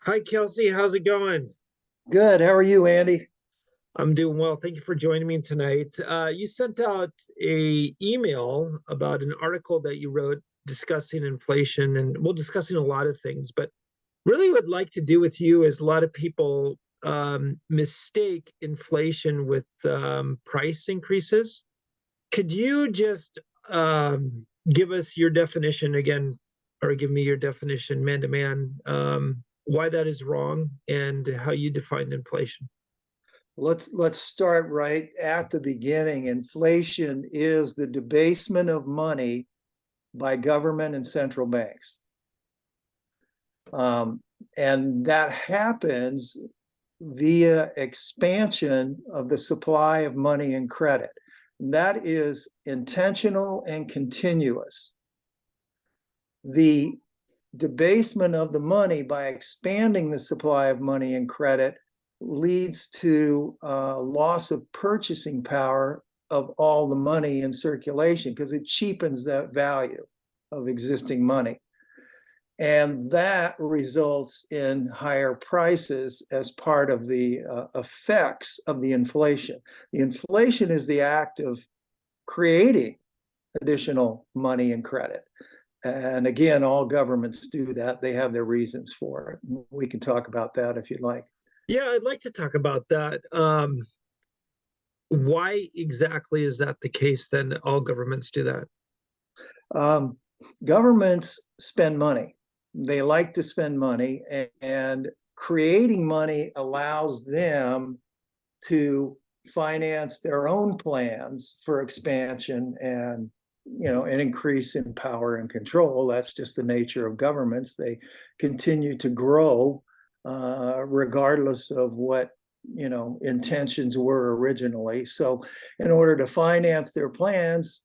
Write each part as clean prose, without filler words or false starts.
Hi, Kelsey. How's it going? Good. How are you, Andy? I'm doing well. Thank you for joining me tonight. You sent out a email about an article that you wrote discussing inflation, and well, discussing a lot of things, but really would like to do with you is a lot of people mistake inflation with price increases. Could you just give us your definition again, or give me your definition, man to man, why that is wrong and how you define inflation? Let's start right at the beginning. Inflation is the debasement of money by government and central banks. Um, and that happens via expansion of the supply of money and credit. And that is intentional and continuous. The debasement of the money by expanding the supply of money and credit leads to loss of purchasing power of all the money in circulation because it cheapens that value of existing money. And that results in higher prices as part of the effects of the inflation. The inflation is the act of creating additional money and credit. And again, all governments do that. They have their reasons for it. We can talk about that if you'd like. Yeah, I'd like to talk about that. Why exactly is that the case then? All governments do that. Um, Governments spend money. They like to spend money, and creating money allows them to finance their own plans for expansion and an increase in power and control. That's just the nature of governments. They continue to grow regardless of what intentions were originally. So in order to finance their plans,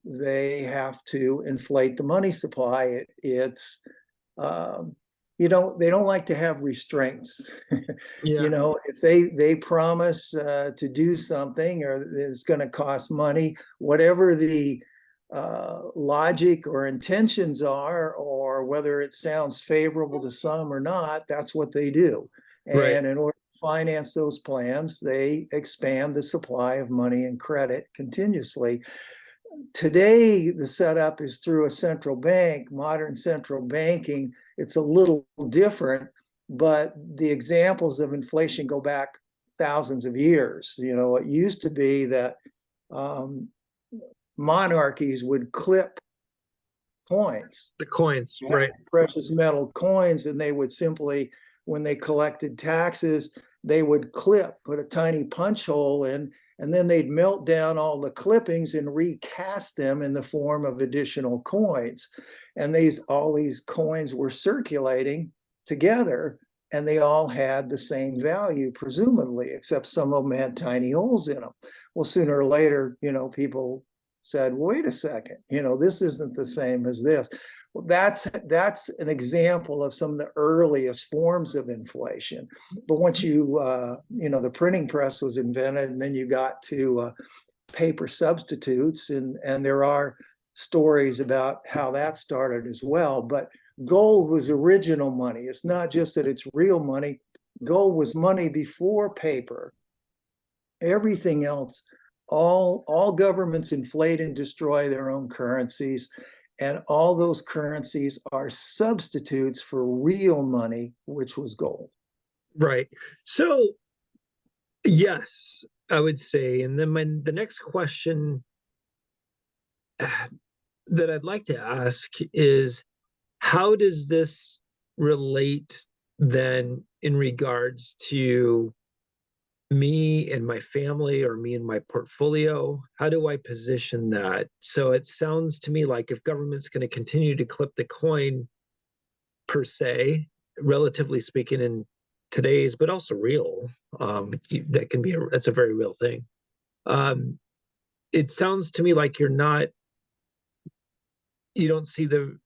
they have to inflate the money supply. It's they don't like to have restraints. Yeah, If they promise to do something or it's going to cost money, whatever the logic or intentions are, or whether it sounds favorable to some or not, that's what they do. right. And in order to finance those plans, they expand the supply of money and credit continuously. Today, the setup is through a central bank, modern central banking. It's a little different, but the examples of inflation go back thousands of years. It used to be that monarchies would clip coins, The coins, right. precious metal coins, and they would simply, when they collected taxes, they would put a tiny punch hole in, and then they'd melt down all the clippings and recast them in the form of additional coins. And all these coins were circulating together, and they all had the same value, presumably, except some of them had tiny holes in them. Well, sooner or later, people said, wait a second, this isn't the same as this. Well, that's an example of some of the earliest forms of inflation. But once the printing press was invented, and then you got to paper substitutes, and there are stories about how that started as well. But gold was original money. It's not just that it's real money. Gold was money before paper. Everything else, all governments inflate and destroy their own currencies, and all those currencies are substitutes for real money, which was gold. Right. So, yes, I would say. And then the next question that I'd like to ask is, how does this relate then in regards to me and my family, or me and my portfolio? How do I position that? So it sounds to me like if government's going to continue to clip the coin, per se, relatively speaking, in today's, but also real, that's a very real thing. It sounds to me like you don't see the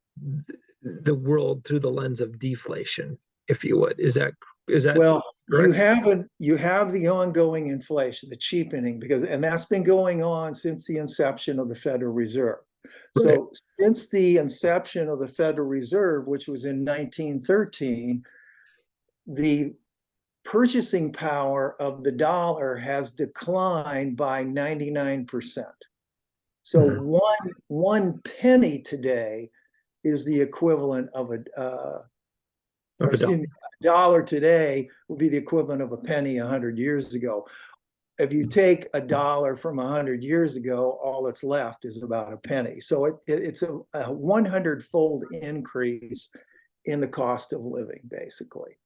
world through the lens of deflation, if you would. Is that Well, correct? you have the ongoing inflation, the cheapening, and that's been going on since the inception of the Federal Reserve. Right. So since the inception of the Federal Reserve, which was in 1913, the purchasing power of the dollar has declined by 99%. So one penny today is the equivalent of or excuse me, a dollar today would be the equivalent of a penny 100 years ago. If you take a dollar from 100 years ago, all that's left is about a penny. So it's a 100-fold increase in the cost of living, basically.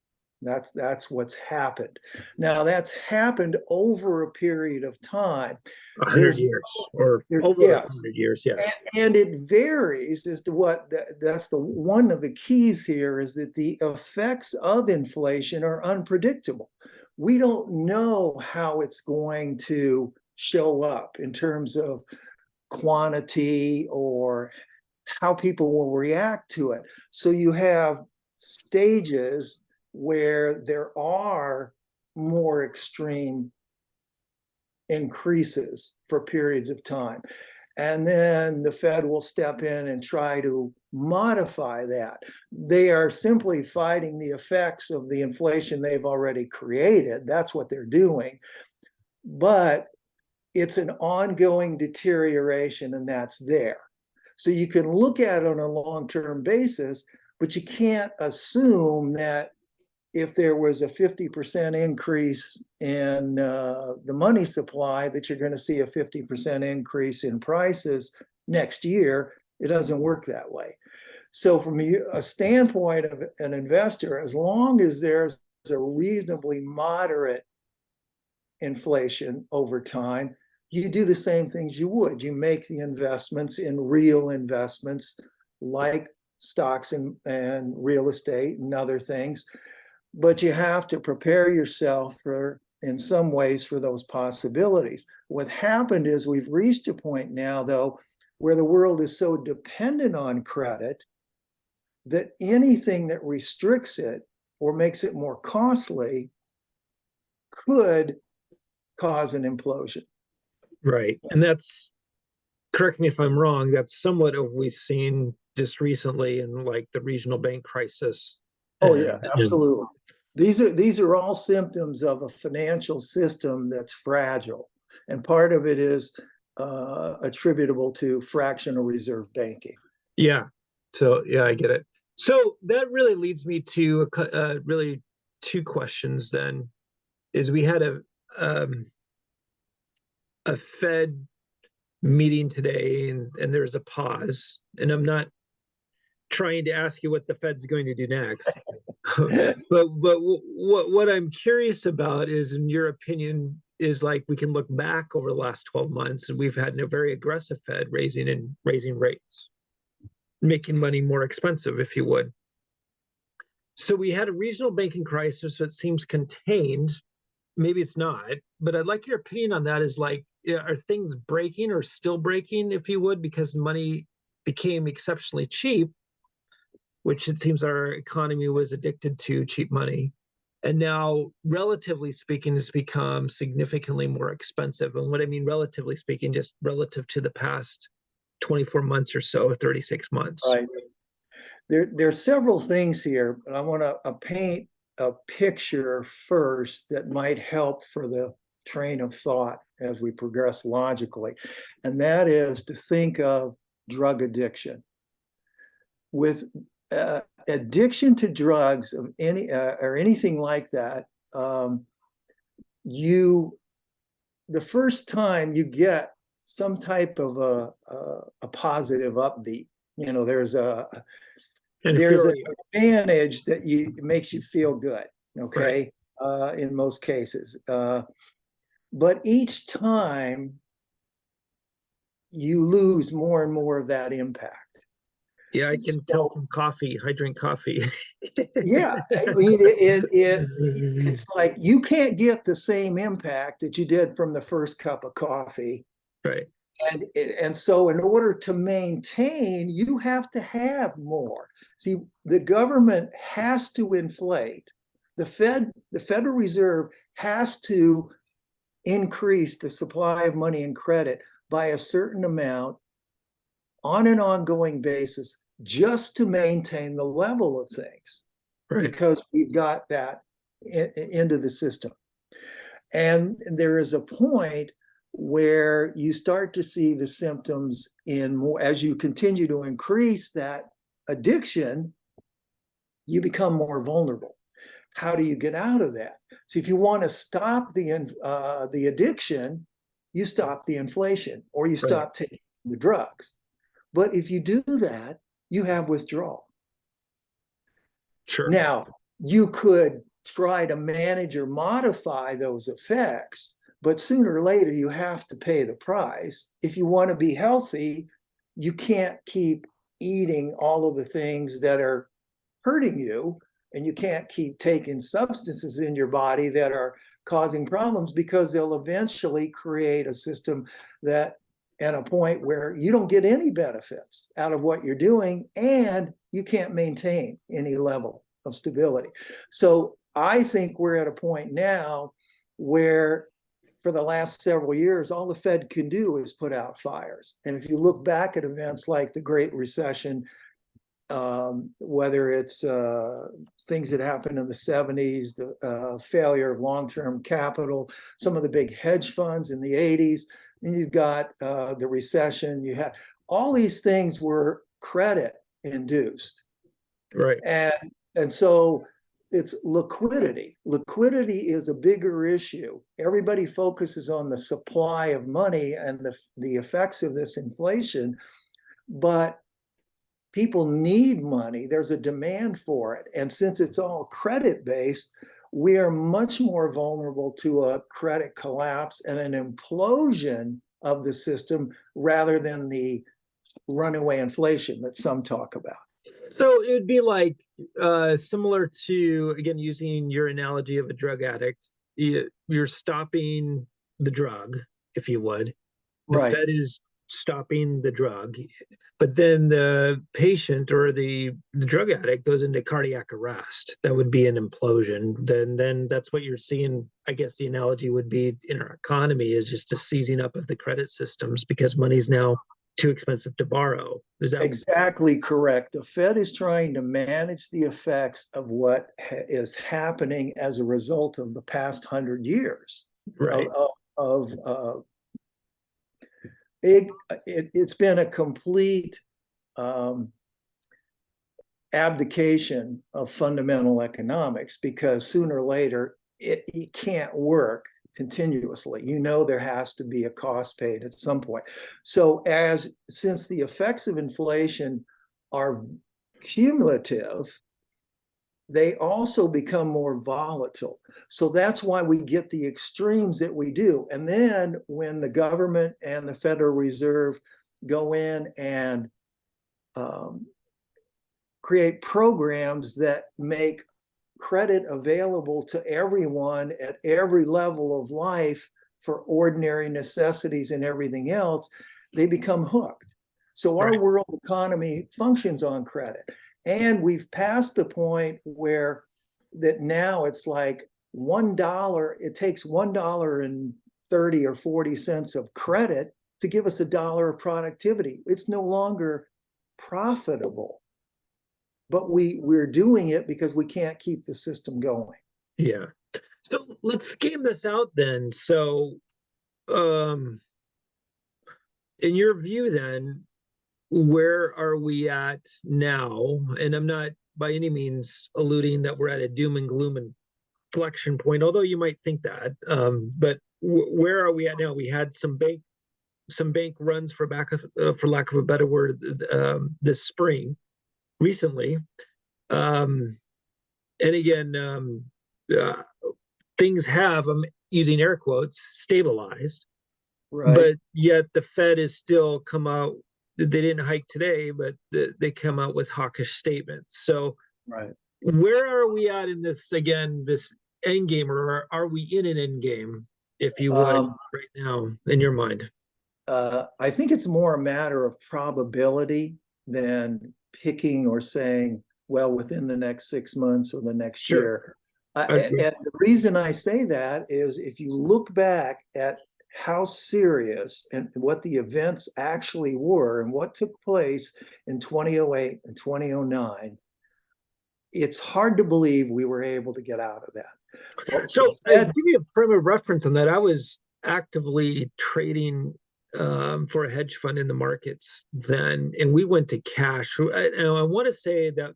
That's what's happened. Now, that's happened over a period of time. 100 years or over 100 years, yeah. And it varies as to what, that's one of the keys here, is that the effects of inflation are unpredictable. We don't know how it's going to show up in terms of quantity or how people will react to it. So you have stages where there are more extreme increases for periods of time. And then the Fed will step in and try to modify that. They are simply fighting the effects of the inflation they've already created. That's what they're doing. But it's an ongoing deterioration, and that's there. So you can look at it on a long-term basis, but you can't assume that if there was a 50% increase in the money supply, that you're going to see a 50% increase in prices next year. It doesn't work that way. So from a standpoint of an investor, as long as there's a reasonably moderate inflation over time, you do the same things you would. You make the investments in real investments like stocks and real estate and other things. But you have to prepare yourself for, in some ways, for those possibilities. What happened is we've reached a point now, though, where the world is so dependent on credit that anything that restricts it or makes it more costly could cause an implosion. Right. And that's, correct me if I'm wrong, that's somewhat of what we've seen just recently in like the regional bank crisis. Oh yeah, absolutely. These are all symptoms of a financial system that's fragile, and part of it is attributable to fractional reserve banking. Yeah. So yeah, I get it. So that really leads me to really two questions. Then, is we had a Fed meeting today, and there's a pause, and I'm not trying to ask you what the Fed's going to do next. but what I'm curious about is, in your opinion, is like we can look back over the last 12 months, and we've had a very aggressive Fed raising rates, making money more expensive, if you would. So we had a regional banking crisis that seems contained. Maybe it's not, but I'd like your opinion on that. Is like, are things breaking or still breaking, if you would, because money became exceptionally cheap, which it seems our economy was addicted to cheap money. And now, relatively speaking, it's become significantly more expensive. And what I mean, relatively speaking, just relative to the past 24 months or so, 36 months. Right. There are several things here, but I want to paint a picture first that might help for the train of thought as we progress logically. And that is to think of drug addiction. With addiction to drugs of any or anything like that, the first time you get some type of a positive upbeat, there's an advantage that makes you feel good, okay, right. In most cases. But each time you lose more and more of that impact. Yeah, I can tell from coffee. I drink coffee. Yeah, I mean, it's like you can't get the same impact that you did from the first cup of coffee. Right. And so in order to maintain, you have to have more. See, the government has to inflate. The Federal Reserve has to increase the supply of money and credit by a certain amount on an ongoing basis just to maintain the level of things. Right. Because we've got that into the system. And there is a point where you start to see the symptoms in more, as you continue to increase that addiction, you become more vulnerable. How do you get out of that? So if you want to stop the addiction, you stop the inflation, or you stop taking the drugs. But if you do that, you have withdrawal. Sure. Now, you could try to manage or modify those effects, but sooner or later you have to pay the price. If you want to be healthy, you can't keep eating all of the things that are hurting you, and you can't keep taking substances in your body that are causing problems, because they'll eventually create a system that, at a point where you don't get any benefits out of what you're doing, and you can't maintain any level of stability. So I think we're at a point now where, for the last several years, all the Fed can do is put out fires. And if you look back at events like the Great Recession, whether it's things that happened in the 70s, the failure of long-term capital, some of the big hedge funds in the 80s, and you've got the recession, you had all these things were credit induced. Right. And so it's liquidity. Liquidity is a bigger issue. Everybody focuses on the supply of money and the effects of this inflation, but people need money. There's a demand for it. And since it's all credit-based, we are much more vulnerable to a credit collapse and an implosion of the system, rather than the runaway inflation that some talk about. So it would be like similar to, again, using your analogy of a drug addict, you're stopping the drug, if you would. The Right. Fed is stopping the drug, but then the patient or the drug addict goes into cardiac arrest. That would be an implosion. Then that's what you're seeing. I guess the analogy would be in our economy is just a seizing up of the credit systems, because money's now too expensive to borrow. Is that exactly correct? The Fed is trying to manage the effects of what is happening as a result of the past 100 years right? It's been a complete abdication of fundamental economics, because sooner or later it can't work continuously. There has to be a cost paid at some point. So since the effects of inflation are cumulative, they also become more volatile. So that's why we get the extremes that we do. And then when the government and the Federal Reserve go in and create programs that make credit available to everyone at every level of life for ordinary necessities and everything else, they become hooked. So our world economy functions on credit. And we've passed the point where that now it's like $1, it takes $1.30 or 40 cents of credit to give us $1 of productivity. It's no longer profitable, but we're doing it because we can't keep the system going. Yeah. So let's game this out then. So, in your view, then, where are we at now? And I'm not by any means alluding that we're at a doom and gloom inflection point, although you might think that. But where are we at now? We had some bank runs, for lack of a better word, this spring, recently. And again, things have, I'm using air quotes, stabilized. Right. But yet the Fed is still come out. They didn't hike today, but they come out with hawkish statements. So where are we at in this, again, this end game, or are we in an end game, if you would, right now, in your mind? I think it's more a matter of probability than picking or saying, well, within the next 6 months or the next year. And the reason I say that is, if you look back at how serious and what the events actually were and what took place in 2008 and 2009, it's hard to believe we were able to get out of that. Well, the So, to Fed, give you a frame of reference on that, I was actively trading for a hedge fund in the markets then, and we went to cash. I want to say that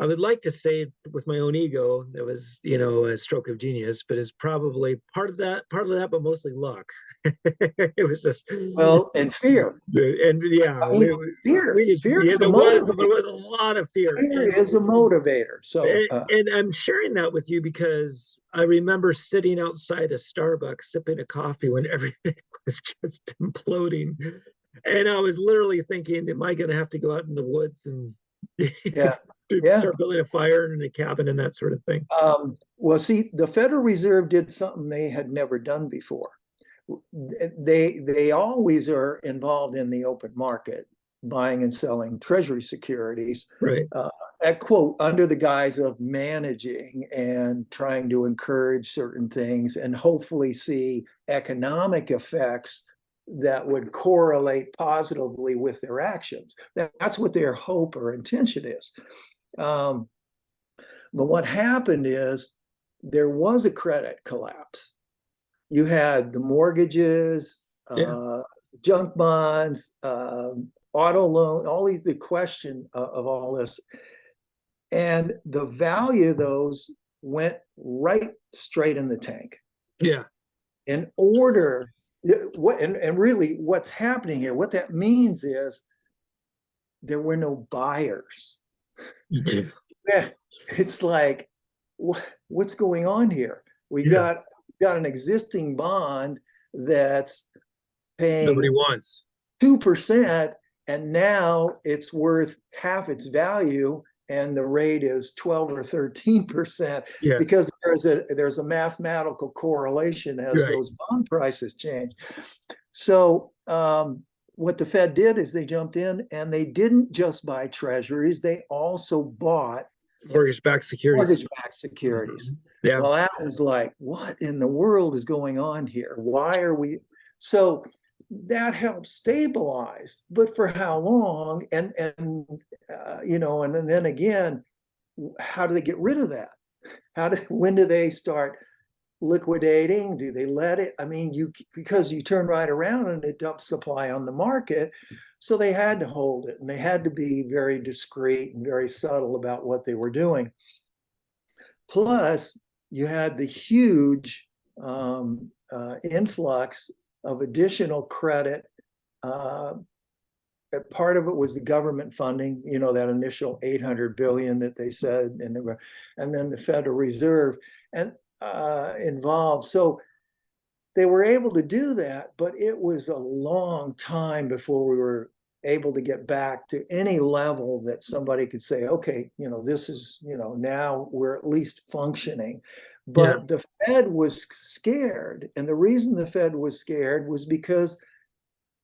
I would like to say with my own ego that was, a stroke of genius, but it's probably part of that, but mostly luck. It was just, well, and fear. and yeah, I mean, we just, fear yeah, is a there motivator. was a lot of fear, Fear is a motivator. So, and I'm sharing that with you because I remember sitting outside a Starbucks sipping a coffee when everything was just imploding. And I was literally thinking, am I going to have to go out in the woods and yeah, yeah. start building a fire in a cabin and that sort of thing? Well, see, the Federal Reserve did something they had never done before. They always are involved in the open market, buying and selling treasury securities, Right. at quote, under the guise of managing and trying to encourage certain things and hopefully see economic effects that would correlate positively with their actions. That's what their hope or intention is. But what happened is there was a credit collapse. You had the mortgages, Yeah. junk bonds, auto loan, all the question of all this. And the value of those went right straight in the tank. Yeah. In order, and really what's happening here, what that means is there were no buyers. Yeah. It's like, what's going on here? We got an existing bond that's Nobody paying wants. 2%, and now it's worth half its value, and the rate is 12 or 13%, Yeah. because there's a mathematical correlation as those bond prices change. So what the Fed did is they jumped in and they didn't just buy treasuries, they also bought Mortgage-backed securities. mortgage-backed securities. Mm-hmm. Yeah. Well, that was like, what in the world is going on here? Why are we? So that helped stabilize, but for how long? And then again, how do they get rid of that? When do they start liquidating? Do they let it? I mean, because you turn right around and it dumps supply on the market. So they had to hold it, and they had to be very discreet and very subtle about what they were doing. Plus, you had the huge influx of additional credit. Part of it was the government funding, that initial 800 billion that they said, and then the Federal Reserve and involved. So they were able to do that, but it was a long time before we were able to get back to any level that somebody could say, okay, this is, now we're at least functioning. But the Fed was scared. And the reason the Fed was scared was because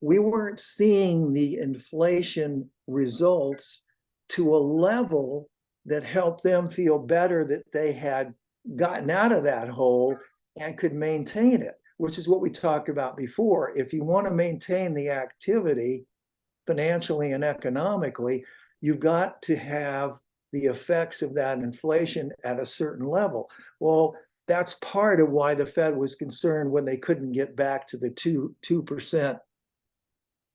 we weren't seeing the inflation results to a level that helped them feel better that they had gotten out of that hole and could maintain it, which is what we talked about before. If you want to maintain the activity financially and economically, you've got to have the effects of that inflation at a certain level. Well, that's part of why the Fed was concerned when they couldn't get back to the 2%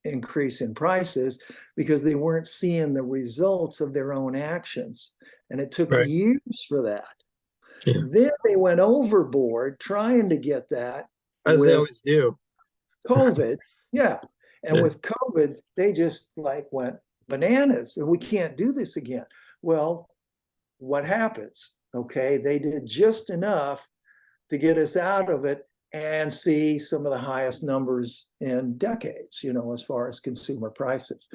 increase in prices, because they weren't seeing the results of their own actions. And it took years for that. Yeah. Then they went overboard trying to get that. As they always do. COVID. Yeah. And with COVID, they just went bananas, and we can't do this again. Well, what happens? Okay. They did just enough to get us out of it and see some of the highest numbers in decades, as far as consumer prices.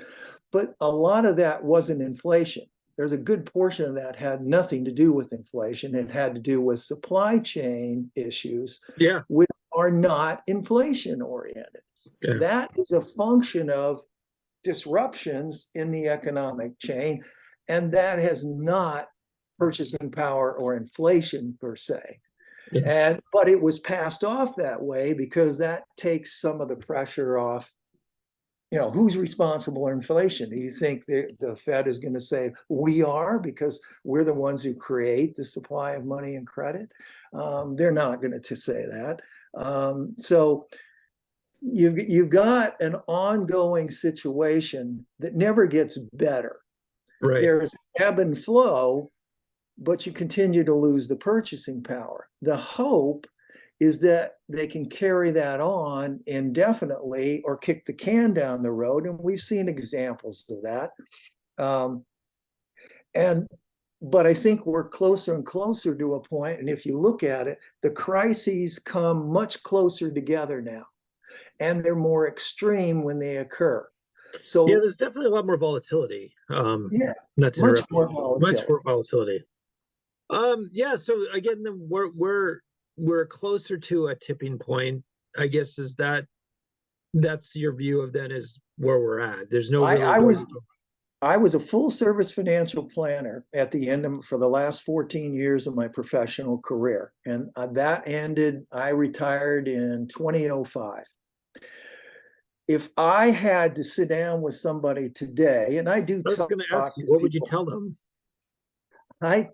But a lot of that wasn't inflation. There's a good portion of that had nothing to do with inflation. It had to do with supply chain issues, which are not inflation oriented. Yeah. That is a function of disruptions in the economic chain, and that has not purchasing power or inflation per se. Yeah. But it was passed off that way because that takes some of the pressure off who's responsible for inflation? Do you think the Fed is going to say we are because we're the ones who create the supply of money and credit? They're not going to say that. So you've got an ongoing situation that never gets better. Right. There's ebb and flow, but you continue to lose the purchasing power. The hope is that they can carry that on indefinitely or kick the can down the road. And we've seen examples of that. But I think we're closer and closer to a point. And if you look at it, the crises come much closer together now, and they're more extreme when they occur. So yeah, there's definitely a lot more volatility. yeah, Not to much interrupt more you. volatility. Much more volatility. Yeah, so again, we're closer to a tipping point, I guess. That's your view of then is where we're at. There's no really way to go. I was a full service financial planner at the end of, for the last 14 years of my professional career. And that ended, I retired in 2005. If I had to sit down with somebody today, and I do I was talk going to ask you, to what would you people, tell them? I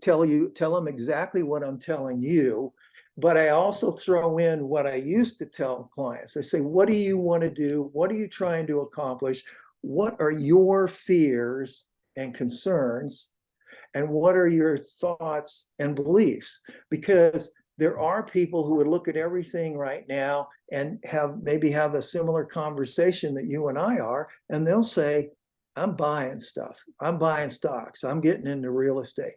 tell them exactly what I'm telling you, but I also throw in what I used to tell clients. I say, what do you want to do? What are you trying to accomplish? What are your fears and concerns? And what are your thoughts and beliefs? Because there are people who would look at everything right now and maybe have a similar conversation that you and I are, and they'll say, I'm buying stuff. I'm buying stocks. I'm getting into real estate.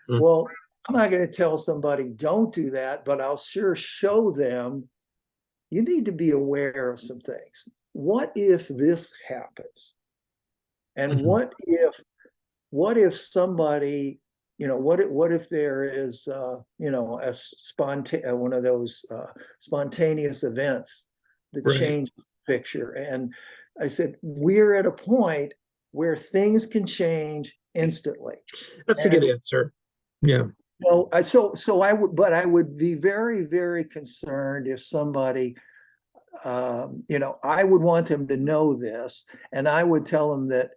Mm. Well, I'm not going to tell somebody don't do that, but I'll sure show them you need to be aware of some things. What if this happens? And Mhm. what if somebody, what if there is one of those spontaneous events that Right. change the picture? And I said, we're at a point where things can change instantly. That's a good And answer. Yeah. I would be very, very concerned if somebody, I would want them to know this, and I would tell them that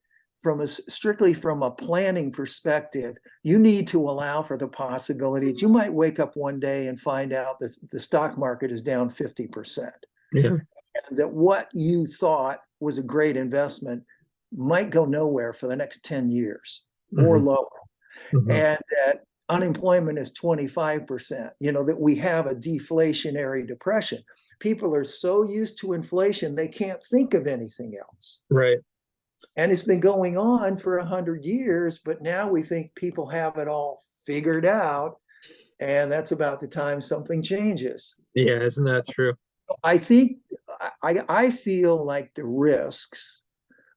strictly from a planning perspective, you need to allow for the possibility that you might wake up one day and find out that the stock market is down 50%. Yeah. And that what you thought was a great investment might go nowhere for the next 10 years or Mhm. lower. Mhm. And that unemployment is 25%, that we have a deflationary depression. People are so used to inflation, they can't think of anything else. Right. And it's been going on for 100 years, but now we think people have it all figured out. And that's about the time something changes. Yeah, isn't that true? I think, I feel like the risks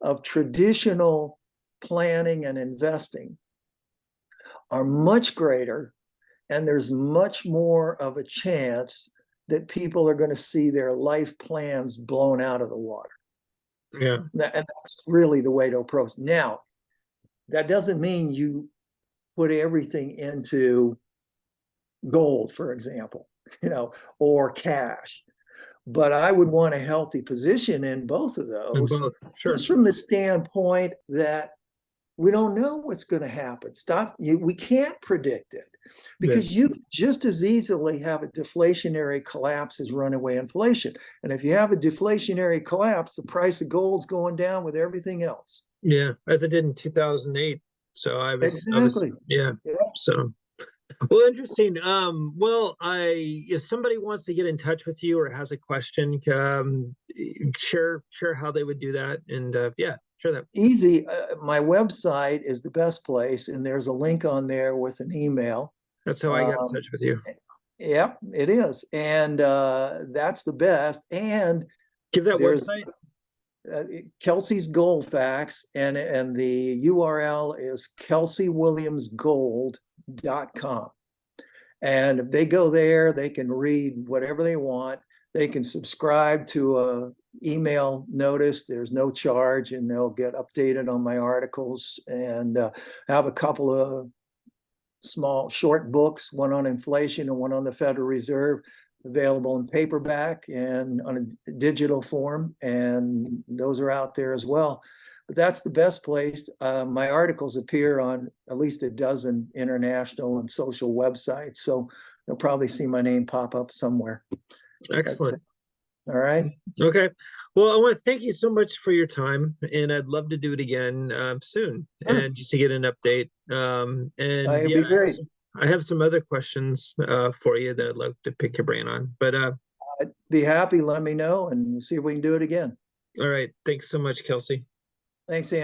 of traditional planning and investing are much greater, and there's much more of a chance that people are going to see their life plans blown out of the water. Yeah. And that's really the way to approach. Now, that doesn't mean you put everything into gold, for example, or cash. But I would want a healthy position in both of In those, both. Sure. just from the standpoint that we don't know what's going to happen. We can't predict it, Yeah. because you just as easily have a deflationary collapse as runaway inflation. And if you have a deflationary collapse, the price of gold's going down with everything else. Yeah. As I did in 2008. So Exactly. yeah. Yeah. So, well, interesting. Well, if somebody wants to get in touch with you or has a question, share how they would do that. And yeah, share that. Easy. My website is the best place, and there's a link on there with an email. That's how I got in touch with you. Yep, it is. And that's the best. And Give that there's website. Kelsey's Gold Facts, and the URL is kelseywilliamsgold.com. And if they go there, they can read whatever they want. They can subscribe to a email notice. There's no charge, and they'll get updated on my articles, and have a couple of small short books, one on inflation and one on the Federal Reserve. available in paperback and on a digital form, and those are out there as well. But that's the best place. My articles appear on at least a dozen international and social websites, so you'll probably see my name pop up somewhere. Excellent. All right. Okay. Well, I want to thank you so much for your time, and I'd love to do it again soon, Sure. and just to get an update. And It'd yeah, be great. I have some other questions for you that I'd love to pick your brain on. But I'd be happy. Let me know, and we'll see if we can do it again. all right. Thanks so much, Kelsey. Thanks, Andy.